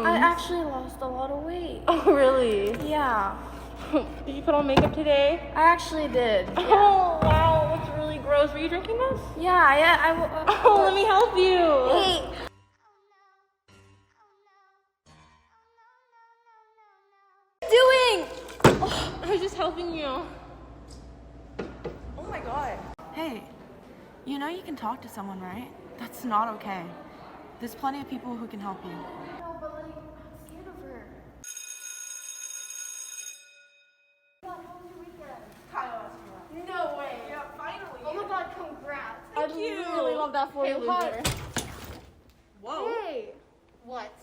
problems? I actually lost a lot of weight. Oh, really? Yeah. Did you put on makeup today? I actually did. Yeah. Oh, wow. That's really gross. Were you drinking this? Yeah. Oh, let me help you. Hey. What are you doing? Oh, I was just helping you. Oh my god. Hey, you know you can talk to someone, right? That's not okay. There's plenty of people who can help you. No, but like, I'm scared of her. How was your weekend? No way. Yeah, finally. Oh my god, congrats. Thank you. really love that for Hey, you. loser. Whoa. Hey. What?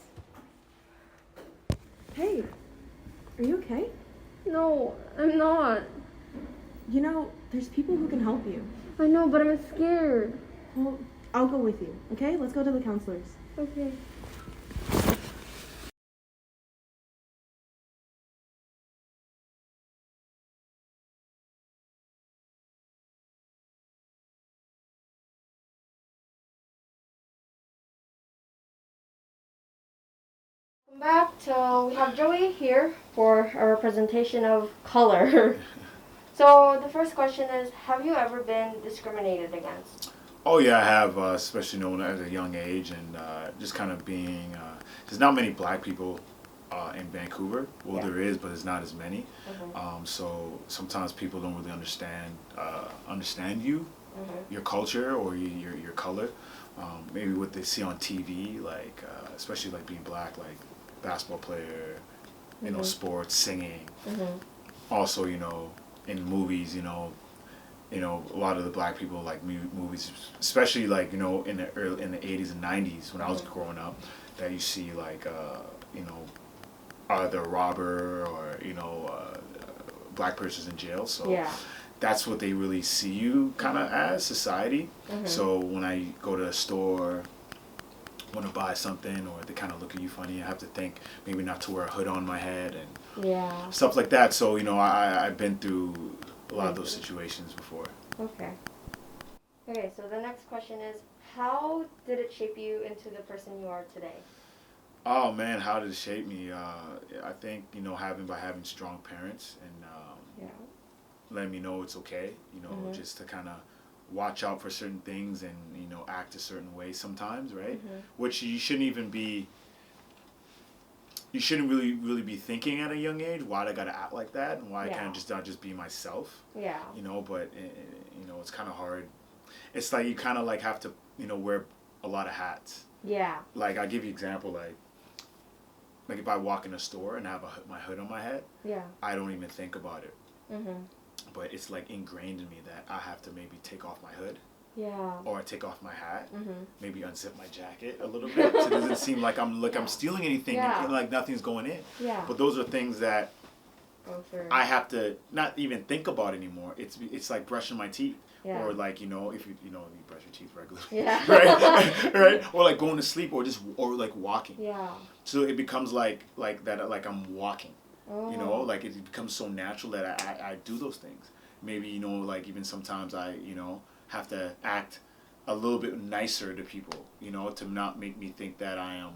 Hey, are you okay? No, I'm not. You know, there's people who can help you. I know, but I'm scared. Well, I'll go with you, okay? Let's go to the counselors. Okay. Welcome back. So we have Joey here for a representation of color. So the first question is, have you ever been discriminated against? Oh yeah, I have, especially known at a young age, and just kind of being. There's not many black people in Vancouver. Well, Yeah. there is, but there's not as many. Mm-hmm. So sometimes people don't really understand you, Mm-hmm. your culture, or your color. Maybe what they see on TV, like especially like being black, like basketball player, you know, sports, singing. Mm-hmm. Also, you know, in movies, you know, a lot of the black people like movies, especially like, you know, in the 80s and 90s when I was growing up, that you see like you know, either a robber or, you know, black person's in jail. So Yeah. that's what they really see you kind of as society. So when I go to a store, want to buy something, or they kind of look at you funny, I have to think maybe not to wear a hood on my head and Yeah. stuff like that. So, you know, I've been through a lot of those situations before. Okay. Okay, so the next question is, how did it shape you into the person you are today? Oh man, how did it shape me? I think, you know, by having strong parents and Yeah. letting me know it's okay, you know, just to kind of watch out for certain things and, you know, act a certain way sometimes, right? Which you shouldn't really be thinking at a young age, why I gotta act like that, and why I can't just not just be myself. Yeah. You know, but you know, it's kind of hard. It's like you kind of like have to, you know, wear a lot of hats. Yeah. Like I'll give you an example, like if I walk in a store and I have my hood on my head, Yeah. I don't even think about it. Mhm. But it's like ingrained in me that I have to maybe take off my hood, Yeah. or take off my hat, Mhm. maybe unzip my jacket a little bit, so it doesn't seem like I'm stealing anything, Yeah. and like nothing's going in. Yeah. But those are things that Go through. I have to not even think about anymore. It's like brushing my teeth, Yeah. or like, you know, if you brush your teeth regularly, Yeah. right, right, or like going to sleep, or like walking. Yeah. So it becomes like that, like I'm walking. Oh. You know, like it becomes so natural that I do those things. Maybe, you know, like even sometimes I, you know, have to act a little bit nicer to people, you know, to not make me think that I am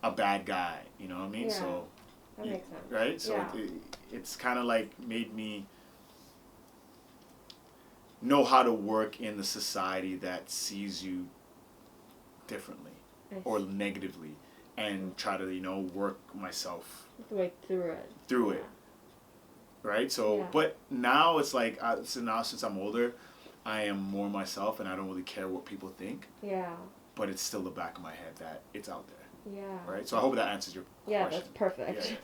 a bad guy, you know what I mean? Yeah. So, That makes sense. right? So Yeah. it's kind of like made me know how to work in the society that sees you differently or negatively, and try to, you know, work myself Way through it. through it. Right? So, Yeah. but now it's like, so now since I'm older, I am more myself and I don't really care what people think, Yeah. but it's still the back of my head that it's out there. Yeah. Right? So I hope that answers your Yeah, question. that's perfect. Yeah.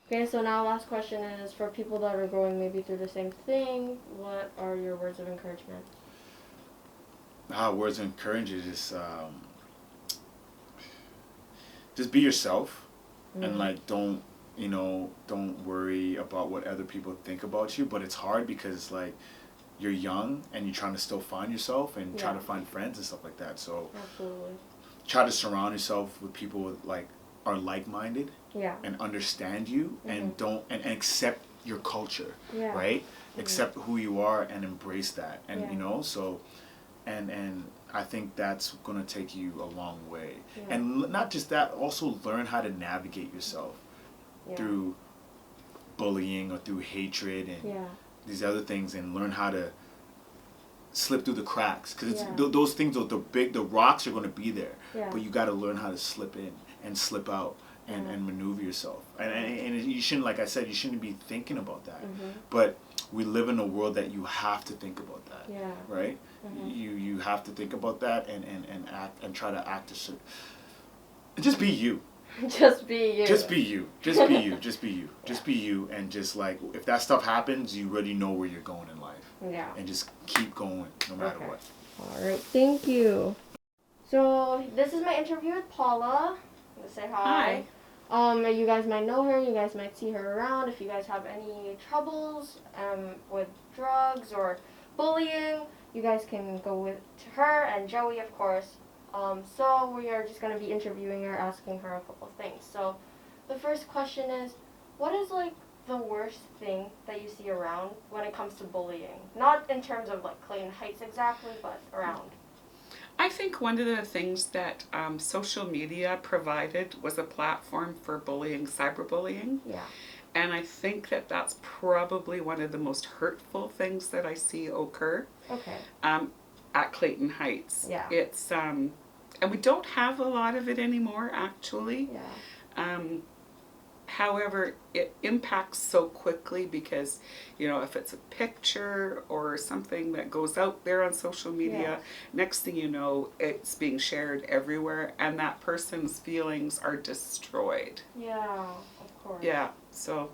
Okay, so now last question is, for people that are going maybe through the same thing, what are your words of encouragement? Words of encouragement is just be yourself, and like don't worry about what other people think about you. But it's hard because like you're young and you're trying to still find yourself and try to find friends and stuff like that. So Absolutely. try to surround yourself with people with are like-minded Yeah. and understand you and and accept your culture, Yeah. right? Accept who you are and embrace that, and Yeah. you know, so and I think that's gonna take you a long way. Yeah. And not just that, also learn how to navigate yourself Yeah. through bullying or through hatred and Yeah. these other things, and learn how to slip through the cracks, because Yeah. those things, the rocks are going to be there, Yeah. but you got to learn how to slip in and slip out and maneuver yourself, and you shouldn't, like I said, you shouldn't be thinking about that, but we live in a world that you have to think about that. Yeah. Right. You have to think about that and act and try to act a certain, just be you. Just be you. Just be you. Just be you. Just be you. Just be you. And just like, if that stuff happens, you already know where you're going in life. Yeah. And just keep going no matter what. All right. Thank you. So this is my interview with Paula. I'm gonna say hi. You guys might know her. You guys might see her around. If you guys have any troubles with drugs or bullying, you guys can go to her and Joey, of course. So we are just going to be interviewing her, asking her a couple of things. So the first question is, what is like the worst thing that you see around when it comes to bullying? Not in terms of like Clayton Heights exactly, but around. I think one of the things that social media provided was a platform for bullying, cyberbullying. Yeah. And I think that that's probably one of the most hurtful things that I see occur. Okay. At Clayton Heights. Yeah. It's and we don't have a lot of it anymore, actually. Yeah. However, it impacts so quickly because, if it's a picture or something that goes out there on social media, next thing you know, it's being shared everywhere and that person's feelings are destroyed. Yeah, of course. Yeah, so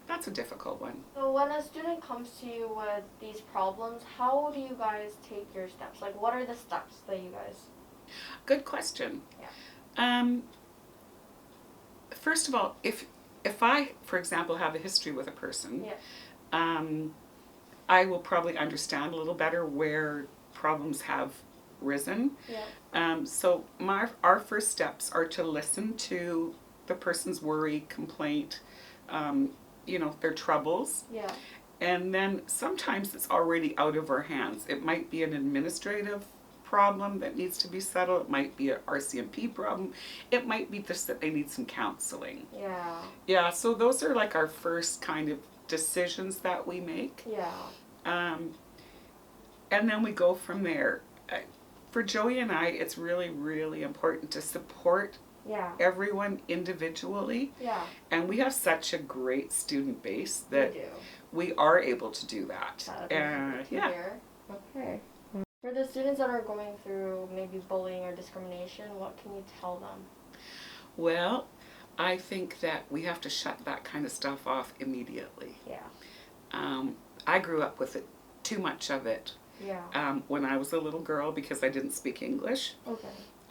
that's a difficult one. So when a student comes to you with these problems, how do you guys take your steps? Like, what are the steps that you guys... Good question. Yeah. First of all, if I, for example, have a history with a person, I will probably understand a little better where problems have risen. Yeah. So our first steps are to listen to the person's worry, complaint, their troubles. Yeah. And then sometimes it's already out of our hands. It might be an administrative problem that needs to be settled. It might be an RCMP problem. It might be just that they need some counseling. Yeah. Yeah, so those are like our first kind of decisions that we make. Yeah. And then we go from there. For Joey and I, it's really, really important to support everyone individually. Yeah. And we have such a great student base that We do. we are able to do that. Yeah. Okay. For the students that are going through maybe bullying or discrimination, what can you tell them? Well, I think that we have to shut that kind of stuff off immediately. Yeah. I grew up with it, too much of it, when I was a little girl because I didn't speak English. Okay.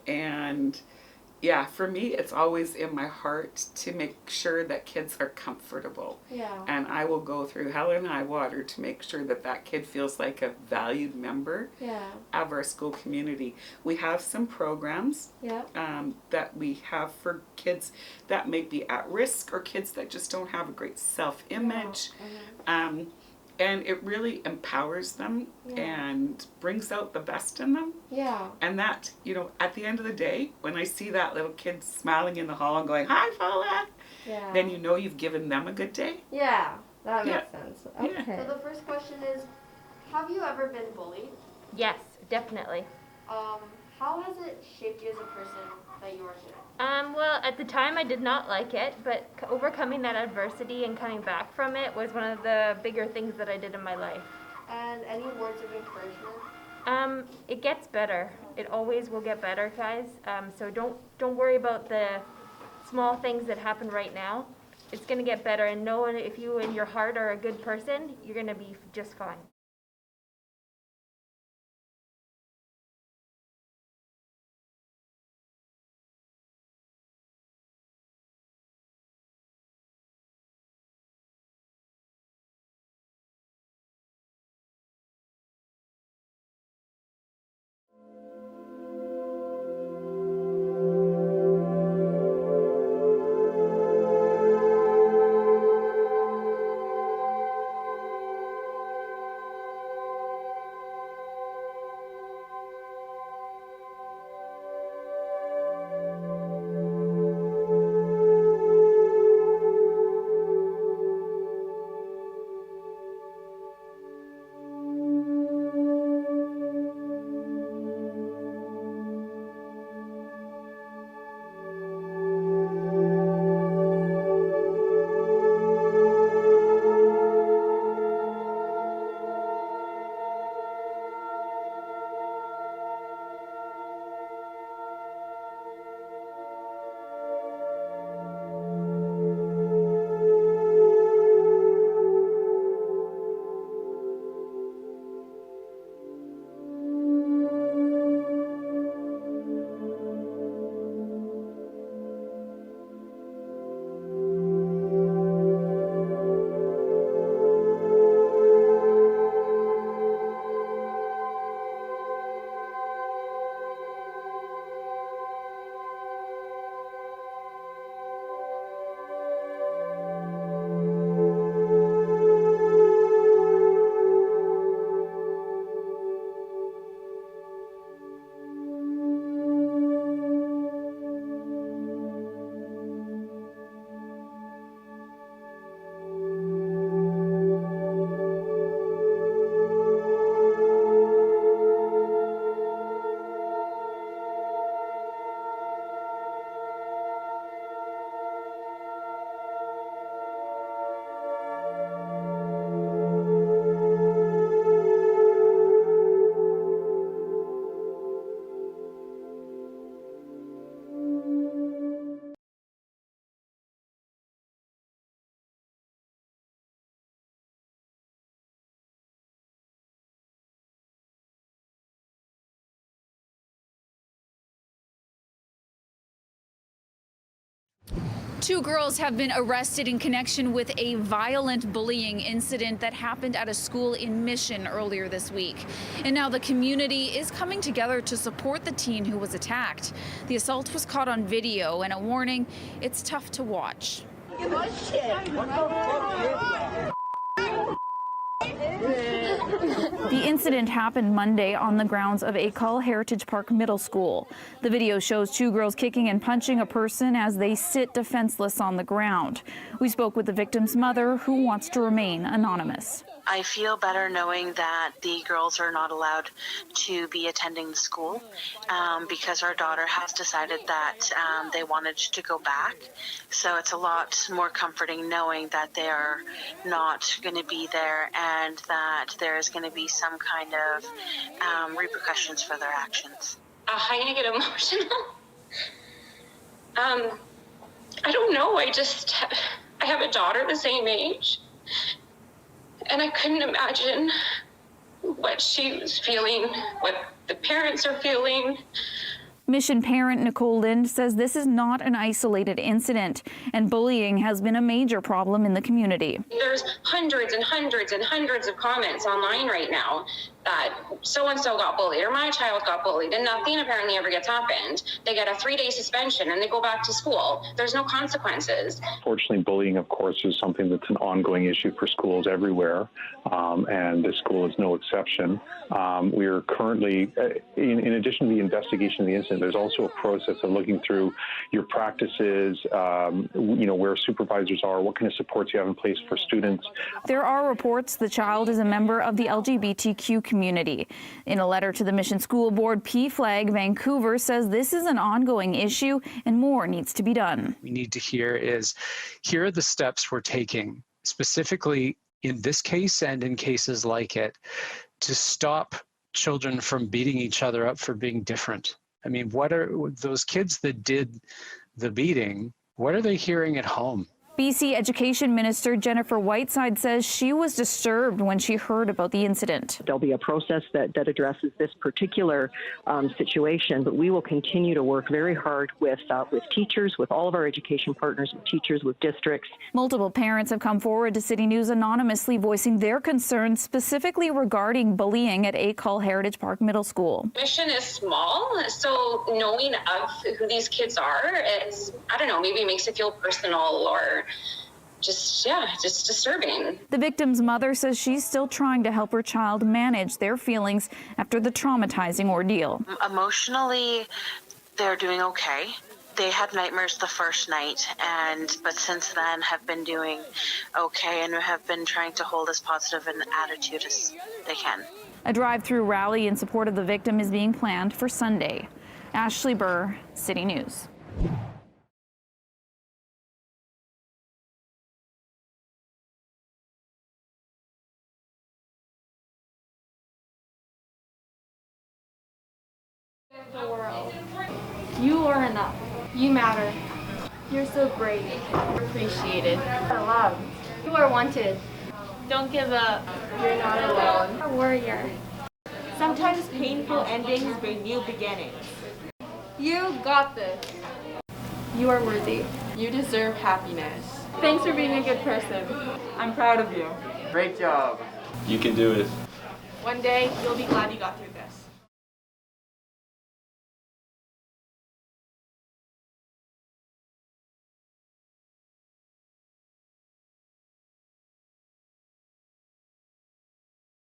And yeah, for me, it's always in my heart to make sure that kids are comfortable. Yeah. And I will go through hell and high water to make sure that that kid feels like a valued member of our school community. We have some programs that we have for kids that may be at risk or kids that just don't have a great self-image. And it really empowers them and brings out the best in them. Yeah. And that, at the end of the day, when I see that little kid smiling in the hall and going, "Hi, Paula," then you know you've given them a good day. Yeah, that makes sense. Yeah. Okay. So the first question is, have you ever been bullied? Yes, definitely. How has it shaped you as a person that you are today? Well, at the time I did not like it, but overcoming that adversity and coming back from it was one of the bigger things that I did in my life. And any words of encouragement? It gets better. It always will get better, guys. So don't worry about the small things that happen right now. It's gonna get better, and know if you in your heart are a good person, you're gonna be just fine. Two girls have been arrested in connection with a violent bullying incident that happened at a school in Mission earlier this week. And now the community is coming together to support the teen who was attacked. The assault was caught on video, and a warning, it's tough to watch. The incident happened Monday on the grounds of École Heritage Park Middle School. The video shows two girls kicking and punching a person as they sit defenseless on the ground. We spoke with the victim's mother, who wants to remain anonymous. I feel better knowing that the girls are not allowed to be attending the school because our daughter has decided that they wanted to go back. So it's a lot more comforting knowing that they are not going to be there and that there is going to be some kind of repercussions for their actions. How do you get emotional? I don't know. I have a daughter the same age. And I couldn't imagine what she was feeling, what the parents are feeling. Mission parent Nicole Lind says this is not an isolated incident, and bullying has been a major problem in the community. There's hundreds and hundreds and hundreds of comments online right now that so-and-so got bullied or my child got bullied, and nothing apparently ever gets happened. They get a 3-day suspension and they go back to school. There's no consequences. Fortunately, bullying, of course, is something that's an ongoing issue for schools everywhere, and this school is no exception. We are currently, in addition to the investigation of the incident, there's also a process of looking through your practices, where supervisors are, what kind of supports you have in place for students. There are reports the child is a member of the LGBTQ community. In a letter to the Mission School Board, PFLAG Vancouver says this is an ongoing issue and more needs to be done. We need to hear is, here are the steps we're taking, specifically in this case and in cases like it, to stop children from beating each other up for being different. I mean, what are those kids that did the beating, what are they hearing at home? BC Education Minister Jennifer Whiteside says she was disturbed when she heard about the incident. There'll be a process that addresses this particular situation, but we will continue to work very hard with teachers, with all of our education partners, with teachers, with districts. Multiple parents have come forward to City News anonymously voicing their concerns specifically regarding bullying at École Heritage Park Middle School. Mission is small, so knowing of who these kids are, it's, I don't know, maybe it makes it feel personal or just disturbing. The victim's mother says she's still trying to help her child manage their feelings after the traumatizing ordeal. Emotionally, they're doing okay. They had nightmares the first night, but since then have been doing okay and have been trying to hold as positive an attitude as they can. A drive-through rally in support of the victim is being planned for Sunday. Ashley Burr, City News. The world. You are enough. You matter. You're so brave. Appreciated. You're loved. You are wanted. Don't give up. You're not alone. A warrior. Sometimes painful endings bring new beginnings. You got this. You are worthy. You deserve happiness. Thanks for being a good person. I'm proud of you. Great job. You can do it. One day, you'll be glad you got through this.